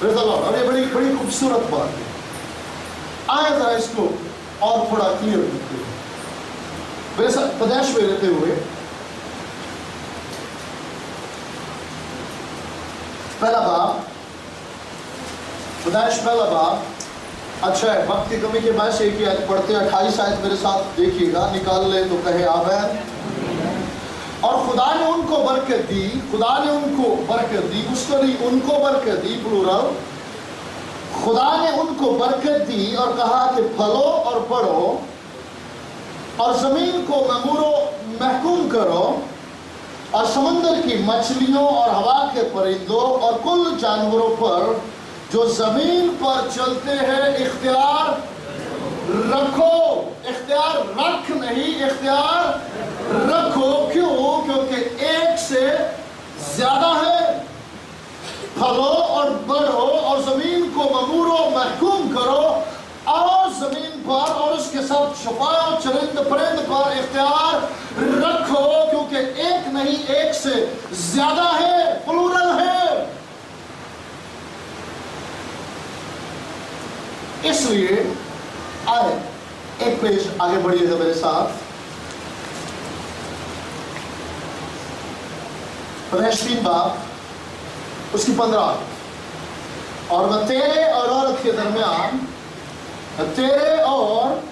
Praise the Lord. और ये बड़ी बड़ी खूबसूरत बात है। आए जरा इसको और थोड़ा क्लियर करते हैं। मेरे साथ प्रदेश में रहते हुए पहला बाब, प्रदेश पहला बाब, अच्छा है, वक्त की कमी के बाद से एक ही आयत पढ़ते हैं। 28 आयत मेरे साथ देखिएगा, निकाल ले तो कहे आमीन। और खुदा ने उनको बरकत दी, खुदा ने उनको बरकत दी, उसको नहीं, उनको बरकत दी, प्लूरल। खुदा ने उनको बरकत दी और कहा कि फलो और बढ़ो और जमीन को ममूरो महकूम करो और समुद्र की मछलियों और हवा के परिंदों और कुल जानवरों पर जो जमीन पर चलते हैं इख्तियार रखो। इख्तियार रख नहीं, इख्तियार रखो। क्यों? क्योंकि एक से ज्यादा है। फलो और बढ़ो और जमीन को ममूरो महकूम करो और जमीन पर और उसके साथ छुपाओ चरिंद परिंद पर इख्तियार रखो, क्योंकि एक नहीं, एक से ज्यादा है, प्लूरल है। इसलिए आए एक पेज आगे बढ़िएगा मेरे साथ। प्रदेश 3 बाब उसकी 15। और वह तेरे और औरत के दरमियान, तेरे और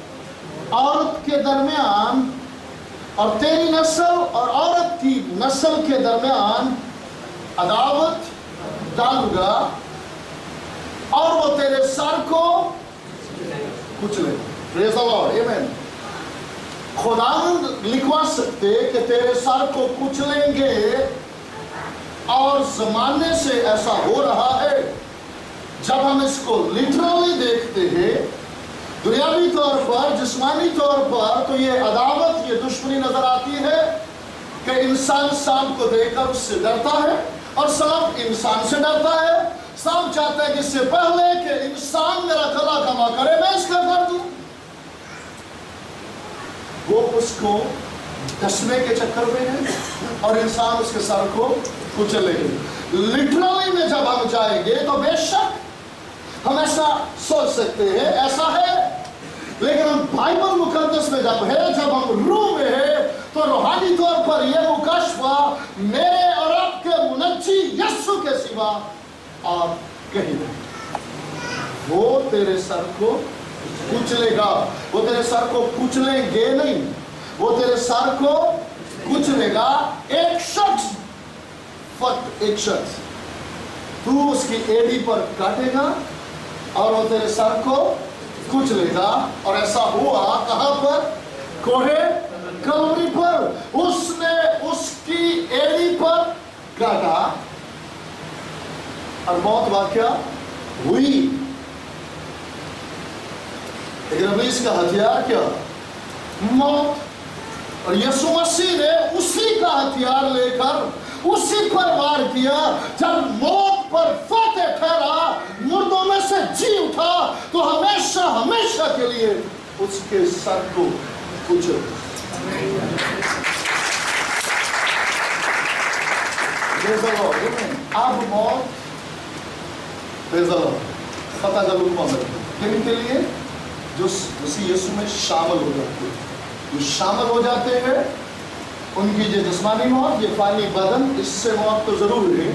औरत के दरमियान और तेरी नस्ल और औरत की नस्ल के दरमियान अदावत डालूंगा और वो तेरे सर को कुचले। प्रेज़ द लॉर्ड, आमीन। खुदावंद लिखवा सकते कि तेरे सर को कुचलेंगे, और जमाने से ऐसा हो रहा है। जब हम इसको लिटरली देखते हैं, दुनियावी तौर पर, जिस्मानी तौर पर, तो ये अदावत, ये दुश्मनी नजर आती है कि इंसान सांप को देखकर उससे डरता है और सांप इंसान से डरता है। सांप चाहता है कि इससे पहले कि इंसान मेरा गला खमा करे, मैं इसका कर दूं, वो उसको डसने के चक्कर में है और इंसान उसके सर को कुचलेंगे। लिटरली में जब हम जाएंगे तो बेशक हम ऐसा सोच सकते हैं, ऐसा है। लेकिन हम बाइबल मुकद्दस में जब है, जब हम रूह में है, तो रूहानी तौर पर यह मुकशफा मेरे और आपके मुनज्जी यीशु के सिवा आप कहीं नहीं। वो तेरे सर को कुचलेगा, वो तेरे सर को कुचलेंगे नहीं, वो तेरे सर को कुचलेगा। एक शख्स, फक्त एक शख्स, तू उसकी एड़ी पर काटेगा और वो तेरे सर को कुचलेगा। और ऐसा हुआ कहां पर? कोहे कलवरी पर। उसने उसकी एड़ी पर काटा और मौत वाकया हुई। लेकिन इब्लीस का हथियार क्या? मौत। और यीशु मसीह ने उसी का हथियार लेकर उसी पर वार किया। जब मौत पर फतेह ठहरा, मुर्दों में से जी उठा, तो हमेशा हमेशा के लिए उसके सर को कुचल। अब मौत पता का लुकमा लेकिन के लिए जो उसी यीशु में शामिल हो जाते हैं, जो शामिल हो जाते हैं, उनकी जो जिस्मानी मौत, ये फानी बदन, इससे मौत तो जरूर है,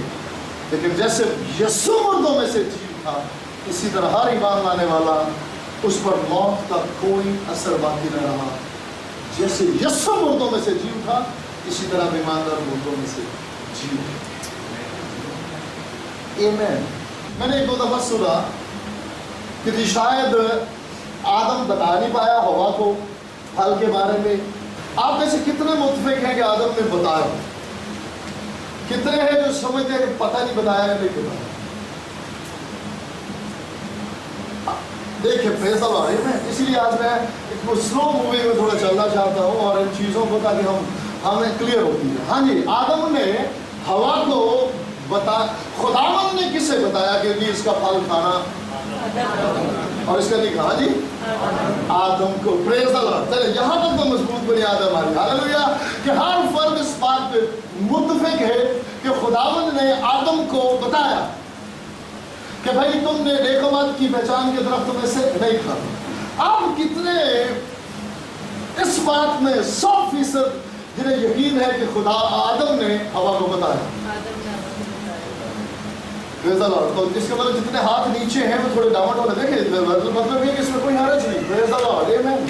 लेकिन जैसे यीशु मुर्दों में से जी उठा, इसी तरह हर ईमान लाने वाला उस पर मौत का कोई असर बाकी न रहा। जैसे यीशु मुर्दों में से जी उठा, इसी तरह ईमानदार मुर्दों में से जी उठा। आमीन। मैंने एक दो दफा सुना कि शायद आदम बता नहीं पाया हवा को फल के बारे में। आप में से कितने मुत्तफिक हैं कि आदम ने बताया? कितने हैं जो समझते हैं कि पता नहीं बताया या नहीं बताया? देखिए प्रेज़ द लॉर्ड, इसलिए आज मैं एक स्लो मूवी में थोड़ा चलना चाहता हूँ और इन चीज़ों को, ताकि हमें क्लियर होती है। हाँ जी, आदम ने हवा को खुदावंद ने किसे बताया कि इसका फल खाना, और इसका नहीं कहा जी आदम को। Praise the Lord. चलिए यहाँ तक तो मजबूत बुनियाद है हमारी, हालेलुया, कि हर फर्द इस बात पे मुत्तफिक है कि खुदावंद ने आदम को बताया। کہ بھائی تم نے نیکومت کی پہچان کے درخت میں سے نہیں کھانا. اب کتنے اس بات میں 100% جنہیں یقین ہے کہ خدا آدم نے ہوا کو بتایا؟ تو اس کے مطلب جتنے ہاتھ نیچے ہیں وہ تھوڑے ڈاؤن ڈاؤن دیکھیں، مطلب یہ کہ اس میں کوئی حرج نہیں. پریز دی لارڈ، آمین.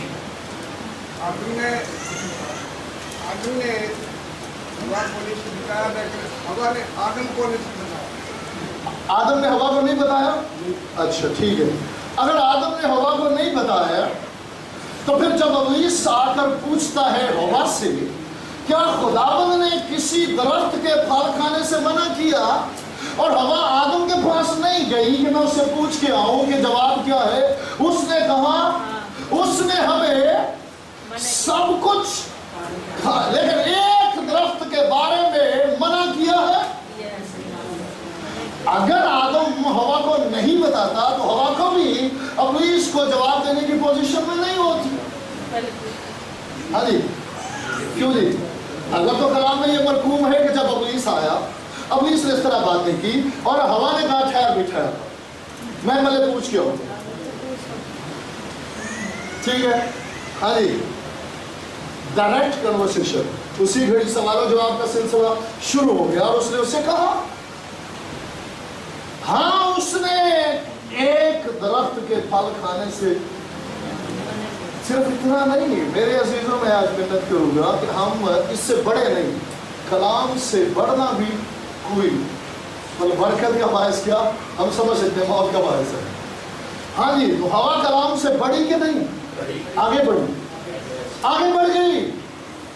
آدم نے ہوا کو نہیں بتایا، لیکن ہوا نے آدم کو نہیں بتایا. آدم نے ہوا کو نہیں بتایا؟ اچھا ٹھیک ہے. اگر آدم نے ہوا کو نہیں بتایا تو پھر جب ابلیس آ کر پوچھتا ہے ہوا سے کیا خداوند نے کسی درخت کے پھل کھانے سے منع کیا، اور ہوا آدم کے پاس نہیں گئی کہ میں اس سے پوچھ کے آؤں کہ جواب کیا ہے. اس نے کہا اس نے ہمیں سب کچھ لیکن ایک درخت کے بارے میں منع کیا ہے. اگر آدم ہوا کو نہیں بتاتا تو ہوا کو بھی ابلیس کو جواب دینے کی پوزیشن میں نہیں ہوتی. ہاں جی، کیوں جی؟ اگر تو کلام میں یہ مرکوم ہے کہ جب ابلیس آیا، ابلیس نے اس طرح باتیں کی اور ہوا نے کہا ٹھہر بٹھایا میں ملے پوچھ کے آؤں. ٹھیک ہے. ہاں جی، ڈائریکٹ کنورسیشن. اسی گھڑی سوال و جواب کا سلسلہ شروع ہو گیا اور اس نے اس سے کہا ہاں اس نے ایک درخت کے پھل کھانے سے. صرف اتنا نہیں میرے عزیزوں، میں آج محنت کروں گا کہ ہم اس سے بڑے نہیں، کلام سے بڑھنا بھی کوئی مطلب برکت کا باعث کیا ہم سمجھ سکتے ہیں، موت کا باعث ہے. ہاں جی، تو ہوا کلام سے بڑھی کہ نہیں؟ آگے بڑھی، آگے بڑھ گئی.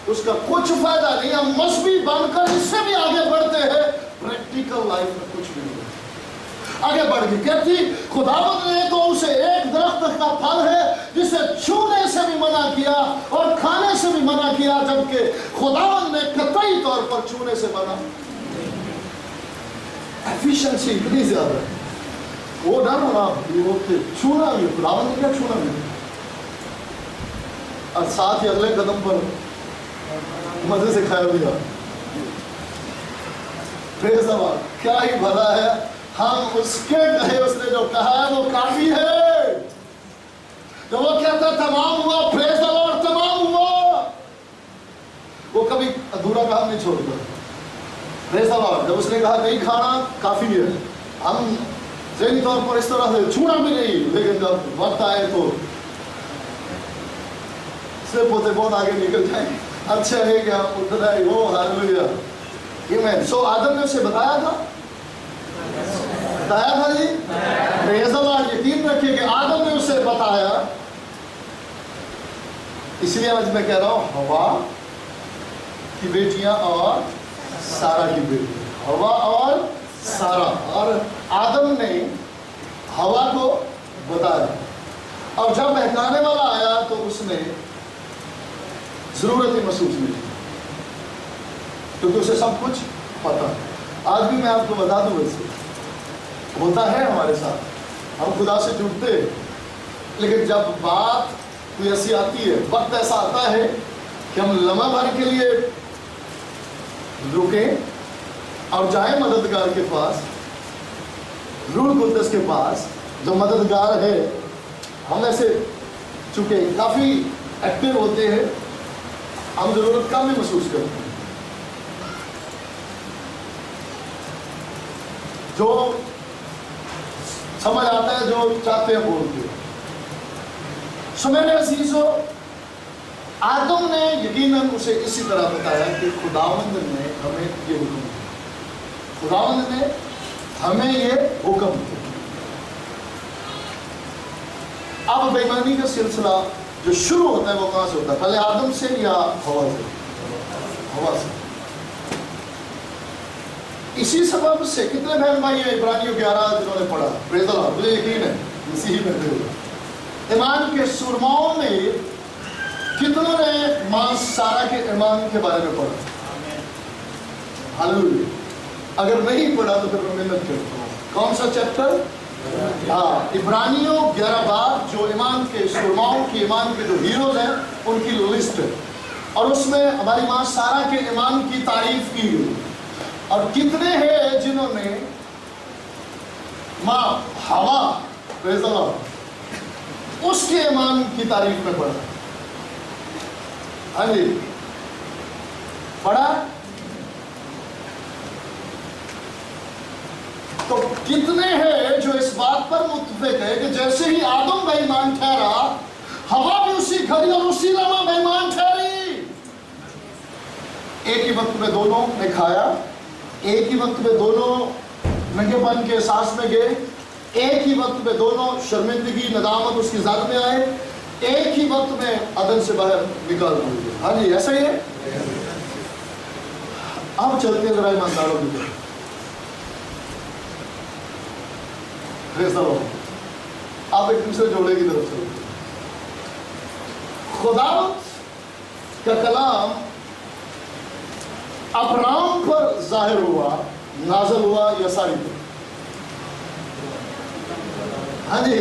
اس کا کچھ فائدہ نہیں. ہم مذہبی بن کر اس سے بھی آگے بڑھتے ہیں، پریکٹیکل لائف میں کچھ بھی نہیں. آگے بڑھ گئی. کہتی خداوند نے تو اسے ایک درخت کا پھل ہے جسے چھونے سے بھی منع کیا اور کھانے سے بھی منع کیا، جبکہ خداوند نے قطعی طور پر چھونے سے منع. ایفیشنسی اتنی زیادہ ہے. وہ نہ ہونا وہ چھونا بھی خداوند نے کیا چھونا بھی، اور ساتھ ہی اگلے قدم پر مزے سے کھایا بھی. کیا ہی بھلا ہے ہم اس کے کہے، اس نے جو کہا ہے وہ کافی ہے. تو وہ کہتا تمام ہوا، پریز دی لارڈ، تمام ہوا. وہ کبھی ادھورا کام نہیں چھوڑتا. پریز دی لارڈ. جب اس نے کہا نہیں کھانا کافی ہے، ہم ذہنی طور پر اس طرح سے چھوڑا بھی نہیں، لیکن جب وقت آئے تو سلپ ہوتے بہت آگے نکل جائیں. اچھا ہے کہ آپ اٹھنا ہے. وہ ہاللویا. آمین. سو آدم نے اسے بتایا تھا جی. پریز دی لارڈ. یقین رکھیے کہ آدم نے اسے بتایا. اس لیے آج میں کہہ رہا ہوں ہوا کی بیٹیاں اور سارا کی بیٹی، ہوا اور سارا. اور آدم نے ہوا کو بتایا، اور جب بہکانے والا آیا تو اس نے ضرورت ہی محسوس نہیں کیونکہ اسے سب کچھ پتا. آج بھی میں آپ کو بتا دوں، ویسے ہوتا ہے ہمارے ساتھ، ہم خدا سے جڑتے ہیں لیکن جب بات کوئی ایسی آتی ہے، وقت ایسا آتا ہے کہ ہم لمحہ بھر کے لیے رکیں اور جائیں مددگار کے پاس، روح القدس کے پاس جو مددگار ہے. ہم ایسے چونکہ کافی ایکٹیو ہوتے ہیں، ہم ضرورت کم ہی محسوس کرتے ہیں. جو سمجھ آتا ہے، جو چاہتے ہیں بولتے ہیں. سو میرے عزیزو، آدم نے یقیناً اسے اسی طرح بتایا کہ خداوند نے ہمیں یہ حکم دیا، خداوند نے ہمیں یہ حکم دیا. اب بے ایمانی کا سلسلہ جو شروع ہوتا ہے وہ کہاں سے ہوتا ہے؟ پہلے آدم سے یا ہوا سے؟ ہوا سے. اسی سبب سے کتنے بہن بھائی ہیں عبرانیوں 11 جنہوں نے پڑھا؟ پریز دی لارڈ. مجھے یقین ہے اسی ہی میں ہوگا. ایمان کے سرماؤں میں کتنوں نے ماں سارا کے ایمان کے بارے میں پڑھا؟ ہاللویا. اگر نہیں پڑھا تو پھر میں محنت کرتا ہوں. کون سا چیپٹر؟ ہاں، عبرانیوں 11 باب، جو ایمان کے سرماؤں کی، ایمان کے جو ہیروز ہیں ان کی لسٹ ہے، اور اس میں ہماری ماں سارا کے ایمان کی تعریف کی گئی. اور کتنے ہیں جنہوں نے माँ हवा, प्रेज़ द लॉर्ड, उसके ईमान की तारीफ में पढ़ा। हाँ जी, पढ़ा। तो कितने हैं जो इस बात पर मुत्तफिक है कि जैसे ही आदम बेईमान ठहरा, हवा भी उसी घड़ी और उसी लम्हा बेईमान ठहरी। एक ही वक्त में दोनों ने खाया, एक ही वक्त में दोनों नंगेपन के एहसास में गए, एक ही वक्त में दोनों शर्मिंदगी नदामत उसकी ज़ात में आए, एक ही वक्त में अदन से बाहर निकाल दिए। हाँ जी, ऐसा ही है। अब चलते हैं जरा ईमानदारों की तरफ। आप एक दूसरे जोड़े की तरफ चलते। खुदावंद का कलाम अब्राम पर जाहिर हुआ, नाज़िल हुआ या सारी पर? हाँ जी,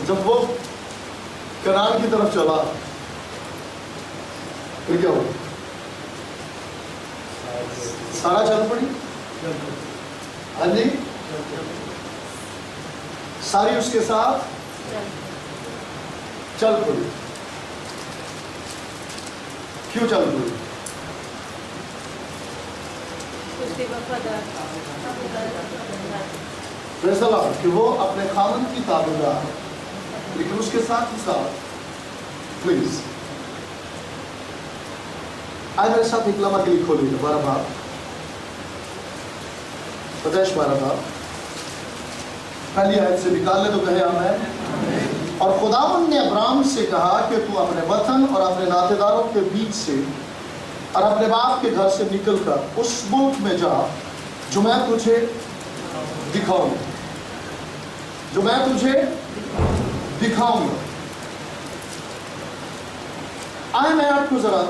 जब वो कनान की तरफ चला फिर क्या हुआ? सारा चल पड़ी। हाँ जी, सारी उसके साथ चल पड़ी। क्यों चल पड़ी? फैसला कि वो अपने खामन की ताबेदार, लेकिन उसके साथ ही साथ, प्लीज आज मेरे साथ इकलामा के लिए खोलिए 12 बाब, 12 बाब, पहली आयत से निकाल ले तो कहे आमीन। और खुदावंद ने अब्राम से कहा कि तू अपने वतन और अपने नातेदारों के बीच से और अपने बाप के घर से निकलकर उस मुल्क में जा जो मैं तुझे दिखाऊंगा, जो मैं तुझे दिखाऊंगा। आए मैं आपको जरा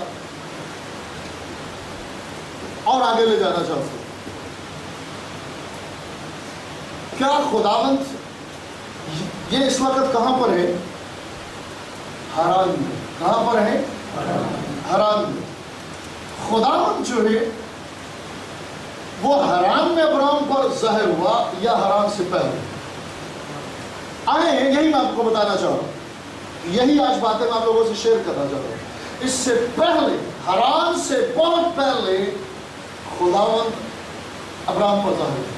और आगे ले जाना चाहता हूं। क्या खुदावंद ये इस वक्त कहां पर है? हरान में। कहां पर है? हरान में। खुदावंद जो है वो हरान में अब्राम पर जाहिर हुआ या हरान से पहले? आए, यही मैं आपको बताना चाह रहा हूं, यही आज बातें मैं आप लोगों से शेयर करना चाह रहा हूं। इससे पहले, हरान से बहुत पहले खुदावंद अब्राम पर जाहिर हुआ।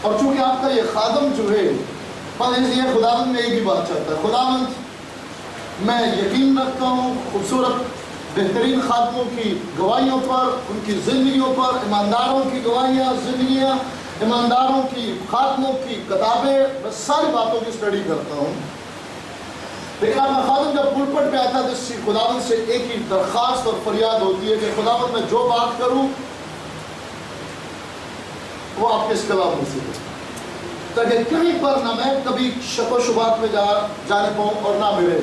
और चूंकि आपका ये खादम जो है, पर इसलिए खुदावंद में एक ही बात चाहता है। खुदावंद, मैं यकीन रखता हूँ खूबसूरत बेहतरीन खादमों की गवाहियों पर, उनकी ज़िंदगियों पर, ईमानदारों की गवाहियाँ, ज़िंदगियाँ, ईमानदारों की खादमों की किताबें, मैं सारी बातों की स्टडी करता हूँ। लेकिन अब मैं खादम जब पुलपट पे आता है तो खुदावंद से एक ही दरख्वास्त और फरियाद होती है कि खुदावंद मैं जो बात करूँ वो आपके इस कलाम में से है, ताकि कहीं पर ना मैं कभी शक व शुबात में जाने पाऊँ और ना मेरे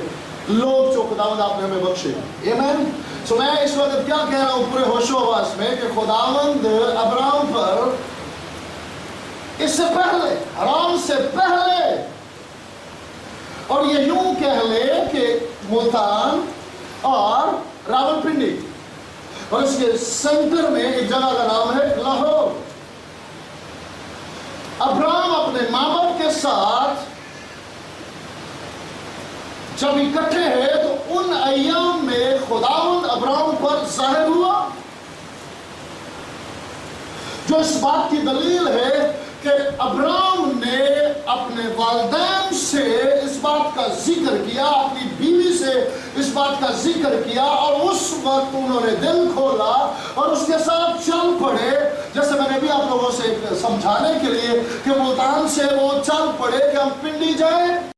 लोग जो खुदावंद आपने हमें बख्शे। आमीन। सो मैं इस वक्त क्या कह रहा हूँ पूरे होशो हवास में कि खुदावंद अब्राम पर इससे पहले, हराम से पहले, और ये यूं कह ले कि मुल्तान और रावलपिंडी और इसके सेंटर में एक जगह का नाम है लाहौर। अब्राम अपने माँ बाप के साथ जब इकट्ठे हैं तो उन अय्याम में खुदावंद अब्राम पर जाहिर हुआ, जो इस बात की दलील है कि अब्राम ने अपने वालिदैन से इस बात का जिक्र किया, अपनी बीवी से इस बात का जिक्र किया, और उस वक्त उन्होंने दिल खोला और उसके साथ चल पड़े। जैसे मैंने भी आप लोगों से समझाने के लिए कि मुल्तान से वो चल पड़े कि हम पिंडी जाए